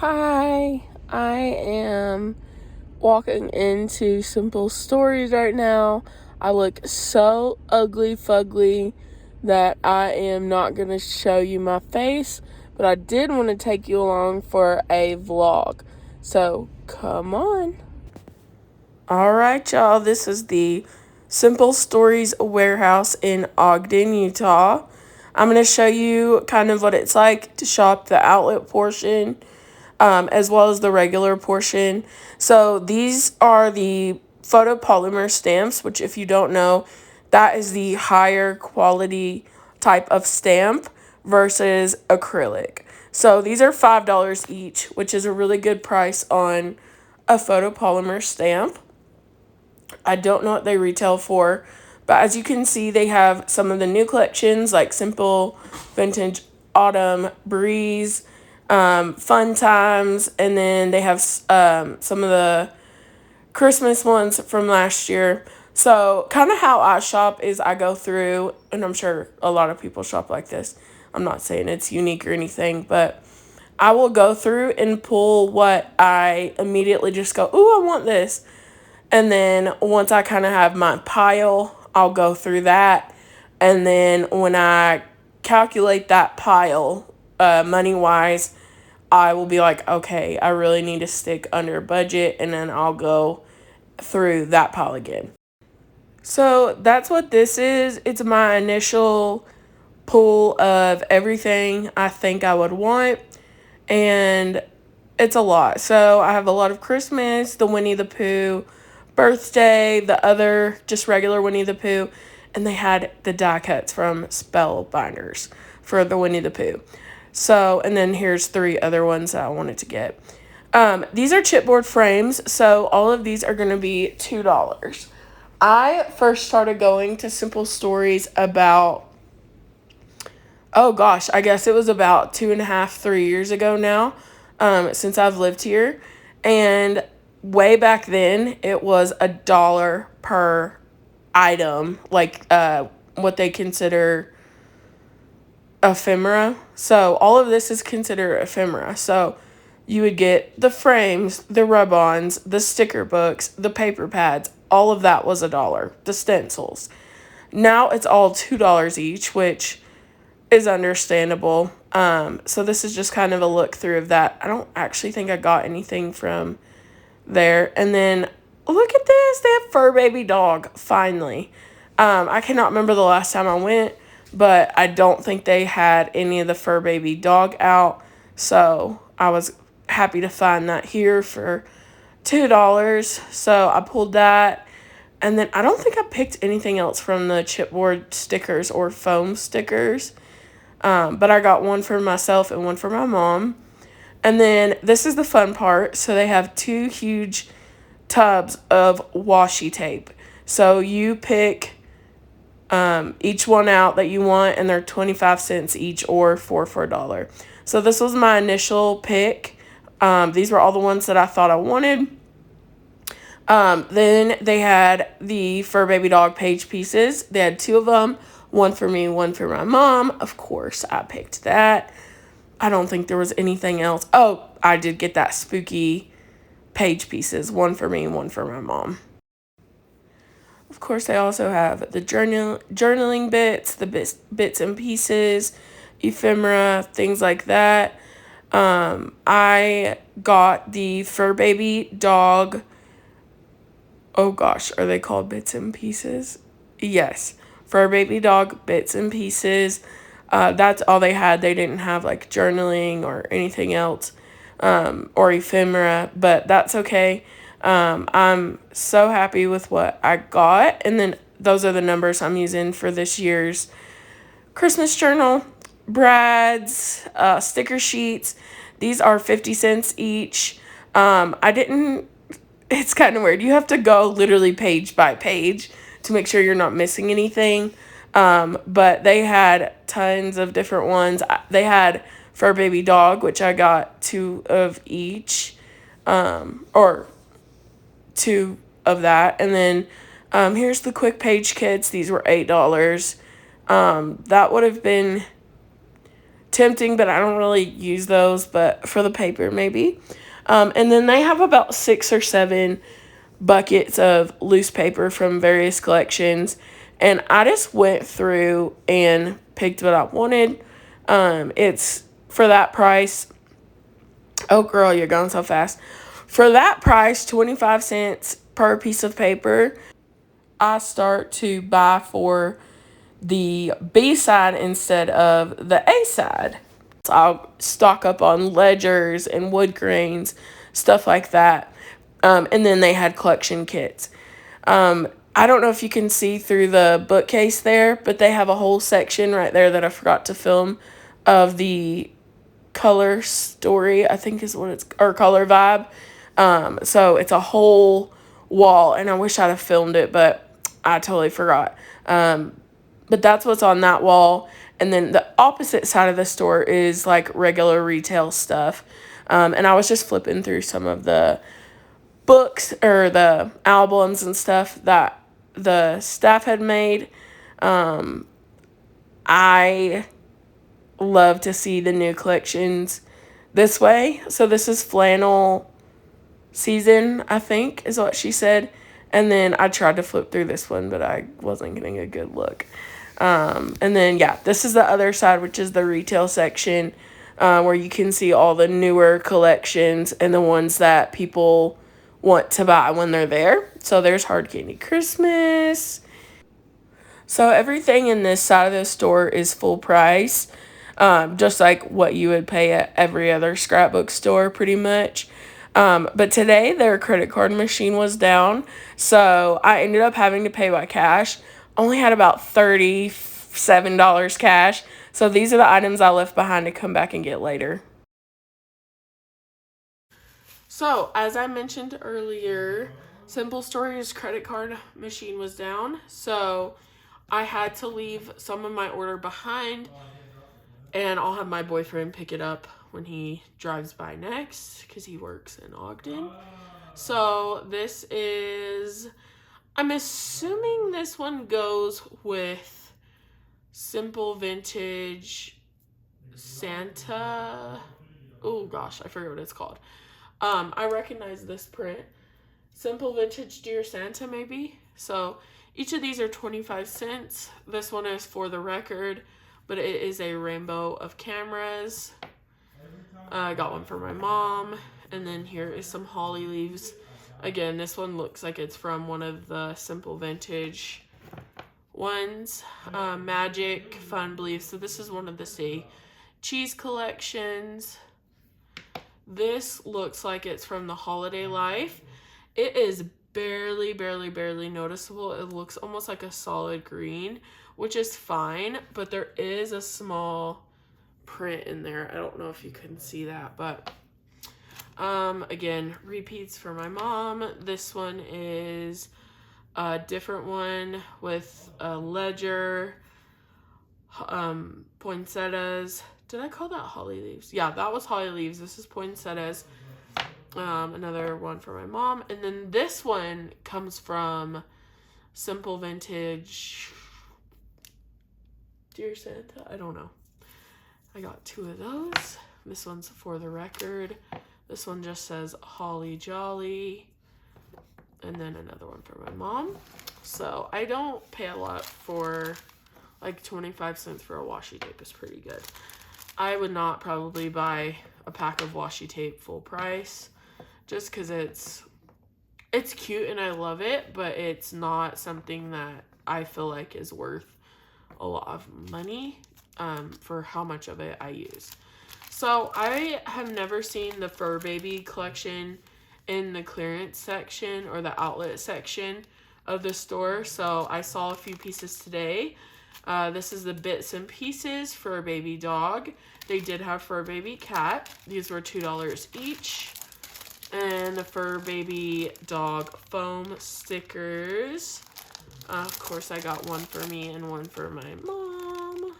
Hi, I am walking into Simple Stories right now. I look so ugly fugly that I am not going to show you my face, but I did want to take you along for a vlog. So, come on. Alright, y'all, this is the Simple Stories warehouse in Ogden, Utah. I'm going to show you kind of what it's like to shop the outlet portion as well as the regular portion. So these are the photopolymer stamps, which if you don't know, that is the higher quality type of stamp versus acrylic. So these are $5 each, which is a really good price on a photopolymer stamp. I don't know what they retail for, but as you can see, they have some of the new collections like Simple, Vintage, Autumn, Breeze, Fun Times, and then they have some of the Christmas ones from last year. So, kind of how I shop is I go through, and I'm sure a lot of people shop like this. I'm not saying it's unique or anything, but I will go through and pull what I immediately just go, ooh, I want this. And then once I kind of have my pile, I'll go through that. And then when I calculate that pile, money wise, I will be like, okay, I really need to stick under budget. And then I'll go through that pile again. So that's what this is. It's my initial pull of everything I think I would want. And it's a lot. So I have a lot of Christmas, the Winnie the Pooh, birthday, the other just regular Winnie the Pooh, and they had the die cuts from Spellbinders for the Winnie the Pooh. So, and then here's three other ones that I wanted to get. These are chipboard frames, so all of these are going to be $2. I first started going to Simple Stories about, oh gosh, I guess it was about 2.5, 3 years ago now, since I've lived here. And way back then, it was $1 per item, like what they consider ephemera. So all of this is considered ephemera. So you would get the frames, the rub-ons, the sticker books, the paper pads. All of that was $1. The stencils. Now it's all $2 each, which is understandable. So this is just kind of a look through of that. I don't actually think I got anything from there. And then look at this. They have Fur Baby Dog, finally. I cannot remember the last time I went, but I don't think they had any of the Fur Baby Dog out. So I was happy to find that here for $2. So I pulled that. And then I don't think I picked anything else from the chipboard stickers or foam stickers. But I got one for myself and one for my mom. And then this is the fun part. So they have two huge tubs of washi tape. So you pick each one out that you want, and they're 25 cents each or four for $1. So this was my initial pick. These were all the ones that I thought I wanted. Then they had the Fur Baby Dog page pieces. They had two of them, one for me, one for my mom. Of course, I picked that. I don't think there was anything else. Oh, I did get that spooky page pieces, one for me, one for my mom. Of course, they also have the journaling bits, the bits and pieces, ephemera, things like that. I got the Fur Baby Dog. Oh gosh, are they called bits and pieces? Yes, Fur Baby Dog bits and pieces. That's all they had. They didn't have like journaling or anything else, or ephemera, but that's okay. I'm so happy with what I got. And then those are the numbers I'm using for this year's Christmas journal. Brad's sticker sheets. These are 50 cents each. I didn't, it's kind of weird. You have to go literally page by page to make sure you're not missing anything. But they had tons of different ones. They had Fur Baby Dog, which I got two of each, or two of that. And then here's the quick page kits. These were $8. That would have been tempting, but I don't really use those, but for the paper maybe. And then they have about 6 or 7 buckets of loose paper from various collections. And I just went through and picked what I wanted. It's for that price. Oh, girl, you're going so fast. For that price, 25 cents per piece of paper, I start to buy for the B side instead of the A side. So I'll stock up on ledgers and wood grains, stuff like that. And then they had collection kits. I don't know if you can see through the bookcase there, but they have a whole section right there that I forgot to film of the color story, I think is what it's, or color vibe. So it's a whole wall, and I wish I'd have filmed it, but I totally forgot. But that's what's on that wall. And then the opposite side of the store is like regular retail stuff. And I was just flipping through some of the books or the albums and stuff that the staff had made. I love to see the new collections this way. So this is flannel season, I think, is what she said. And then I tried to flip through this one, but I wasn't getting a good look. And then, yeah, this is the other side, which is the retail section, where you can see all the newer collections and the ones that people want to buy when they're there. So there's Hard Candy Christmas. So everything in this side of the store is full price, just like what you would pay at every other scrapbook store, pretty much. But today their credit card machine was down, so I ended up having to pay by cash. Only had about $37 cash. So these are the items I left behind to come back and get later. So, as I mentioned earlier, Simple Story's credit card machine was down, so I had to leave some of my order behind, and I'll have my boyfriend pick it up when he drives by next, because he works in Ogden. So, this is, I'm assuming this one goes with Simple Vintage Santa. Oh gosh, I forget what it's called. I recognize this print. Simple Vintage Dear Santa, maybe. So each of these are 25 cents. This one is For the Record, but it is a rainbow of cameras. I got one for my mom. And then here is some holly leaves. Again, this one looks like it's from one of the Simple Vintage ones. Magic, Fun Beliefs. So this is one of the Say Cheese collections. This looks like it's from the Holiday Life. It is barely noticeable. It looks almost like a solid green, which is fine, but there is a small print in there. I don't know if you can see that, but again, repeats for my mom. This one is a different one with a ledger, poinsettias. Did I call that holly leaves? Yeah, that was holly leaves. This is poinsettias. Another one for my mom. And then this one comes from Simple Vintage Dear Santa. I don't know. I got 2 of those. This one's For the Record. This one just says Holly Jolly. And then another one for my mom. So I don't pay a lot for, like, 25 cents for a washi tape is pretty good. I would not probably buy a pack of washi tape full price, just because it's cute and I love it, but it's not something that I feel like is worth a lot of money for how much of it I use. So I have never seen the Fur Baby collection in the clearance section or the outlet section of the store, so I saw a few pieces today. This is the Bits and Pieces Fur Baby Dog. They did have Fur Baby Cat. These were $2 each. And the Fur Baby Dog foam stickers. Of course, I got one for me and one for my mom.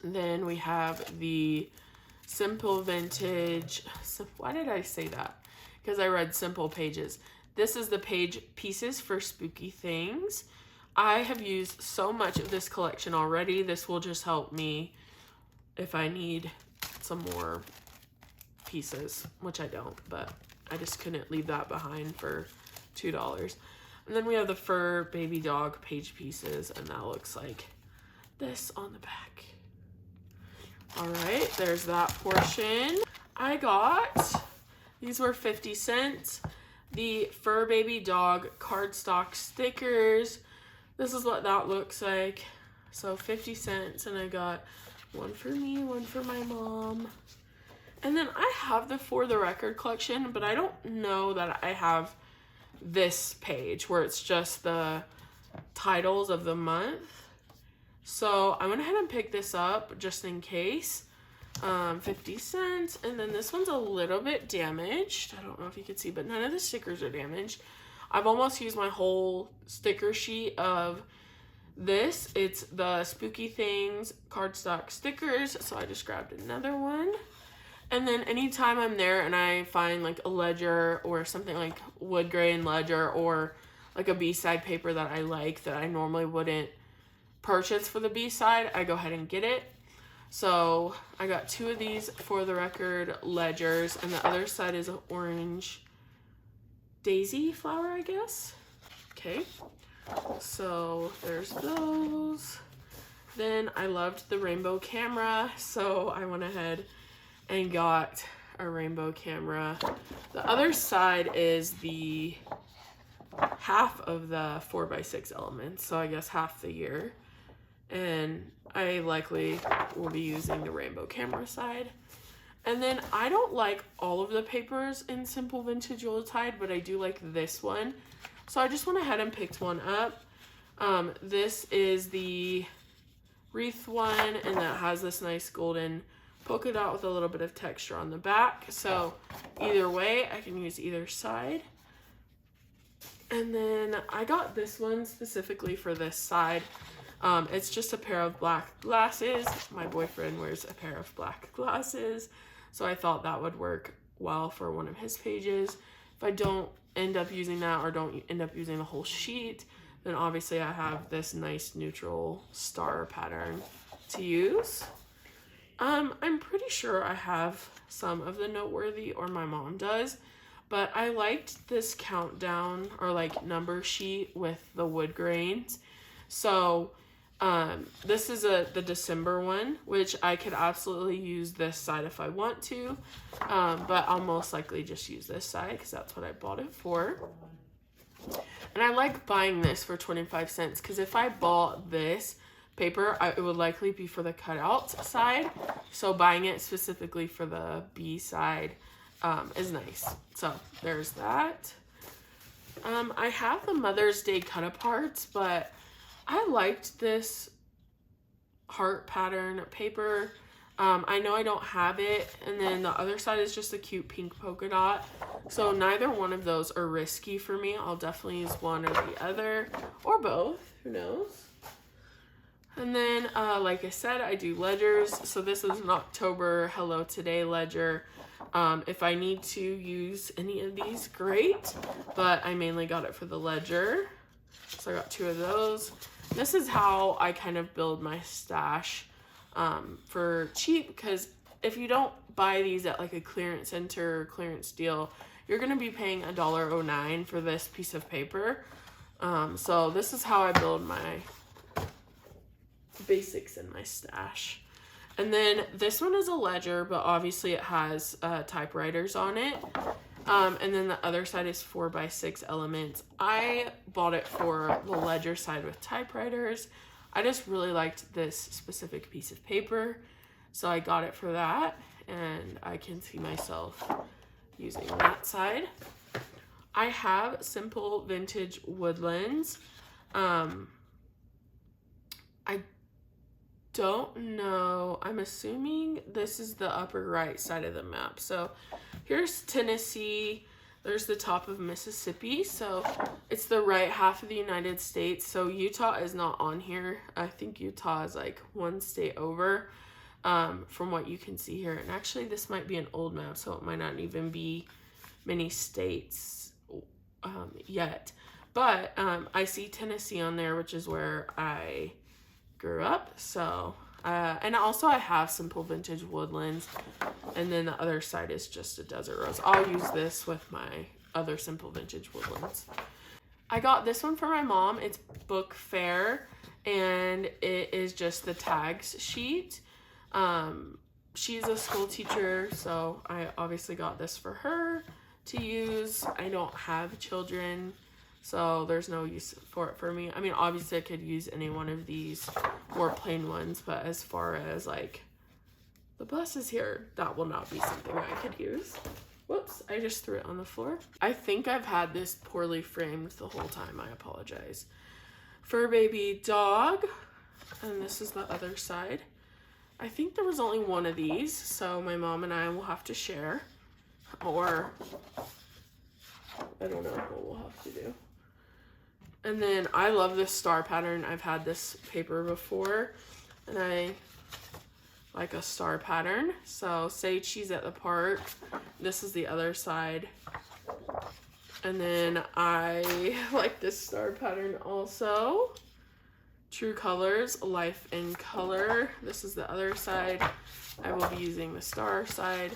Then we have the Simple Vintage. Why did I say that? Because I read Simple Pages. This is the page pieces for spooky things. I have used so much of this collection already. This will just help me if I need some more pieces, which I don't, but I just couldn't leave that behind for $2. And then we have the fur baby dog page pieces, and that looks like this on the back. All right, there's that portion. I got, these were 50 cents, the fur baby dog cardstock stickers. This is what that looks like. So 50 cents, and I got one for me, one for my mom. And then I have the For the Record collection, but I don't know that I have this page where it's just the titles of the month. So I went ahead and picked this up just in case. 50 cents. And then this one's a little bit damaged. I don't know if you can see, but none of the stickers are damaged. I've almost used my whole sticker sheet of this. It's the Spooky Things cardstock stickers. So I just grabbed another one. And then anytime I'm there and I find like a ledger or something like wood grain ledger or like a B-side paper that I like that I normally wouldn't purchase for the B-side, I go ahead and get it. So I got 2 of these For the Record ledgers, and the other side is an orange daisy flower, I guess. Okay, so there's those. Then I loved the rainbow camera, so I went ahead and got a rainbow camera. The other side is the half of the 4x6 elements, so I guess half the year. And I likely will be using the rainbow camera side. And then I don't like all of the papers in Simple Vintage Yuletide, but I do like this one. So I just went ahead and picked one up. This is the wreath one, and that has this nice golden polka dot with a little bit of texture on the back. So either way, I can use either side. And then I got this one specifically for this side. It's just a pair of black glasses. My boyfriend wears a pair of black glasses, so I thought that would work well for one of his pages. If I don't end up using that or don't end up using the whole sheet, then obviously I have this nice neutral star pattern to use. I'm pretty sure I have some of the Noteworthy, or my mom does, but I liked this countdown or like number sheet with the wood grains. So this is the December one, which I could absolutely use this side if I want to, but I'll most likely just use this side because that's what I bought it for. And I like buying this for 25 cents because if I bought this paper, it would likely be for the cutout side. So buying it specifically for the B side is nice. So there's that. I have the Mother's Day cut-aparts, but I liked this heart pattern paper. I know I don't have it, and then the other side is just a cute pink polka dot. So neither one of those are risky for me. I'll definitely use one or the other, or both, who knows. And then, like I said, I do ledgers. So this is an October Hello Today ledger. If I need to use any of these, great, but I mainly got it for the ledger. So I got 2 of those. This is how I kind of build my stash for cheap, because if you don't buy these at like a clearance center or clearance deal, you're going to be paying $1.09 for this piece of paper. So this is how I build my basics in my stash. And then this one is a ledger, but obviously it has typewriters on it. And then the other side is 4x6 elements. I bought it for the ledger side with typewriters. I just really liked this specific piece of paper, so I got it for that, and I can see myself using that side. I have Simple Vintage Woodlands. I don't know. I'm assuming this is the upper right side of the map. So here's Tennessee. There's the top of Mississippi. So it's the right half of the United States. So Utah is not on here. I think Utah is like one state over from what you can see here. And actually this might be an old map, so it might not even be many states yet. But I see Tennessee on there, which is where I grew up. So, and also I have Simple Vintage Woodlands. And then the other side is just a Desert Rose. I'll use this with my other Simple Vintage Woodlands. I got this one for my mom. It's Book Fair, and it is just the tags sheet. She's a school teacher, so I obviously got this for her to use. I don't have children, so there's no use for it for me. I mean, obviously I could use any one of these more plain ones, but as far as like the bus is here, that will not be something I could use. Whoops, I just threw it on the floor. I think I've had this poorly framed the whole time. I apologize. Fur Baby Dog, and this is the other side. I think there was only one of these, so my mom and I will have to share, or I don't know what we'll have to do. And then I love this star pattern. I've had this paper before, and I like a star pattern. So say Cheese at the Park. This is the other side. And then I like this star pattern also. True Colors, Life in Color. This is the other side. I will be using the star side.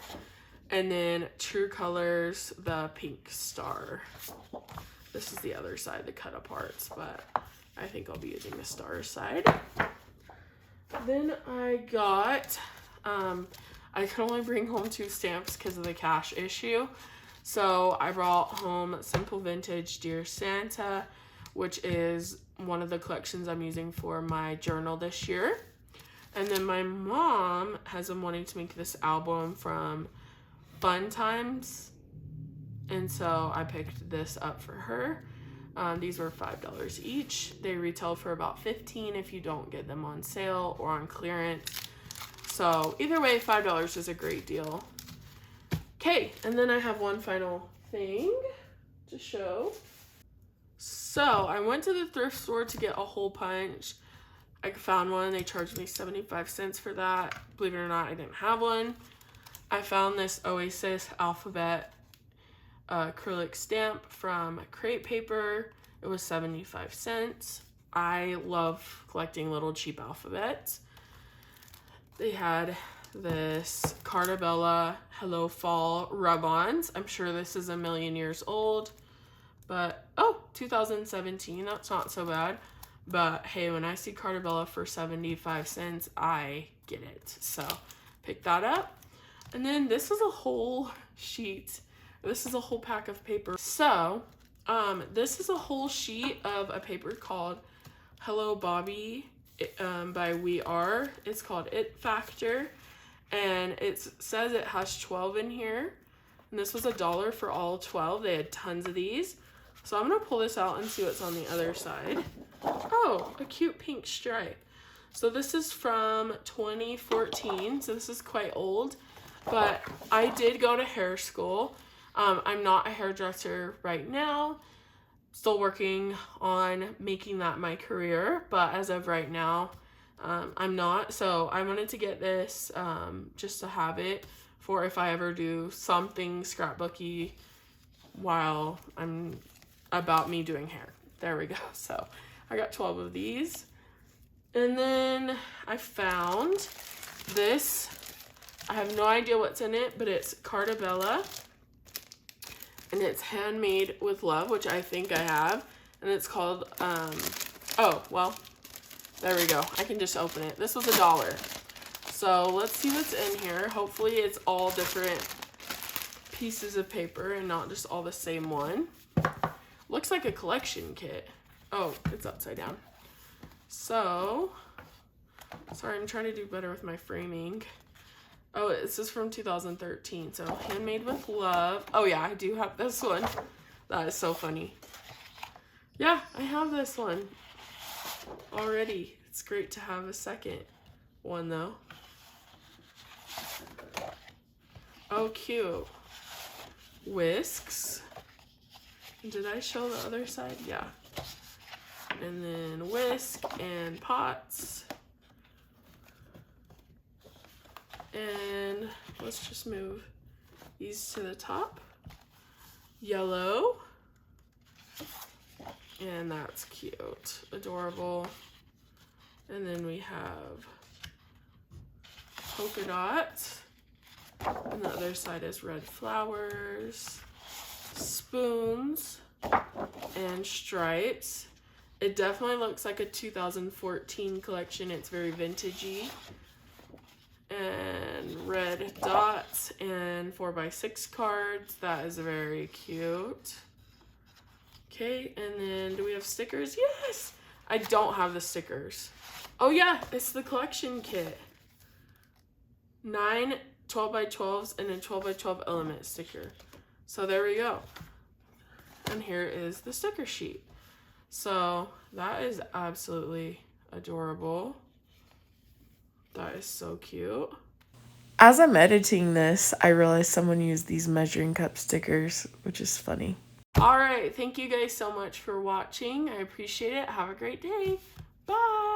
And then True Colors, the pink star. This is the other side, the cut aparts, but I think I'll be using the star side. Then I got, I could only bring home 2 stamps because of the cash issue. So I brought home Simple Vintage Dear Santa, which is one of the collections I'm using for my journal this year. And then my mom has been wanting to make this album from Fun Times. And so I picked this up for her. These were $5 each. They retail for about $15 if you don't get them on sale or on clearance. So either way, $5 is a great deal. Okay, and then I have one final thing to show. So I went to the thrift store to get a hole punch. I found one. They charged me 75 cents for that. Believe it or not, I didn't have one. I found this Oasis alphabet acrylic stamp from Crate Paper. It was 75 cents. I love collecting little cheap alphabets. They had this Carta Bella Hello Fall rub-ons. I'm sure this is a million years old, but oh, 2017, that's not so bad. But hey, when I see Carta Bella for 75 cents, I get it. So pick that up. And then this is a whole sheet. This is a whole pack of paper. So, this is a whole sheet of a paper called Hello Bobby by We Are. It's called It Factor. And it says it has 12 in here. And this was $1 for all 12. They had tons of these. So I'm going to pull this out and see what's on the other side. Oh, a cute pink stripe. So this is from 2014. So this is quite old. But I did go to hair school. I'm not a hairdresser right now. Still working on making that my career, but as of right now, I'm not. So I wanted to get this just to have it for if I ever do something scrapbooky while I'm about me doing hair. There we go. So I got 12 of these. And then I found this. I have no idea what's in it, but it's Carta Bella. And it's Handmade with Love, which I think I have. And it's called, oh, well, there we go. I can just open it. This was $1. So let's see what's in here. Hopefully it's all different pieces of paper and not just all the same one. Looks like a collection kit. Oh, it's upside down. So, sorry, I'm trying to do better with my framing. Oh, this is from 2013, so Handmade with Love. Oh yeah, I do have this one. That is so funny. Yeah, I have this one already. It's great to have a second one though. Oh, cute. Whisks. Did I show the other side? Yeah. And then whisk and pots. And let's just move these to the top. Yellow. And that's cute. Adorable. And then we have polka dots. And the other side is red flowers, spoons, and stripes. It definitely looks like a 2014 collection. It's very vintagey. And red dots and 4x6 cards. That is very cute. Okay, and then do we have stickers? Yes! I don't have the stickers. Oh yeah, it's the collection kit. 9 12x12s and a 12x12 element sticker. So there we go. And here is the sticker sheet. So that is absolutely adorable. That is so cute. As I'm editing this, I realized someone used these measuring cup stickers, which is funny. All right, thank you guys so much for watching. I appreciate it. Have a great day. Bye.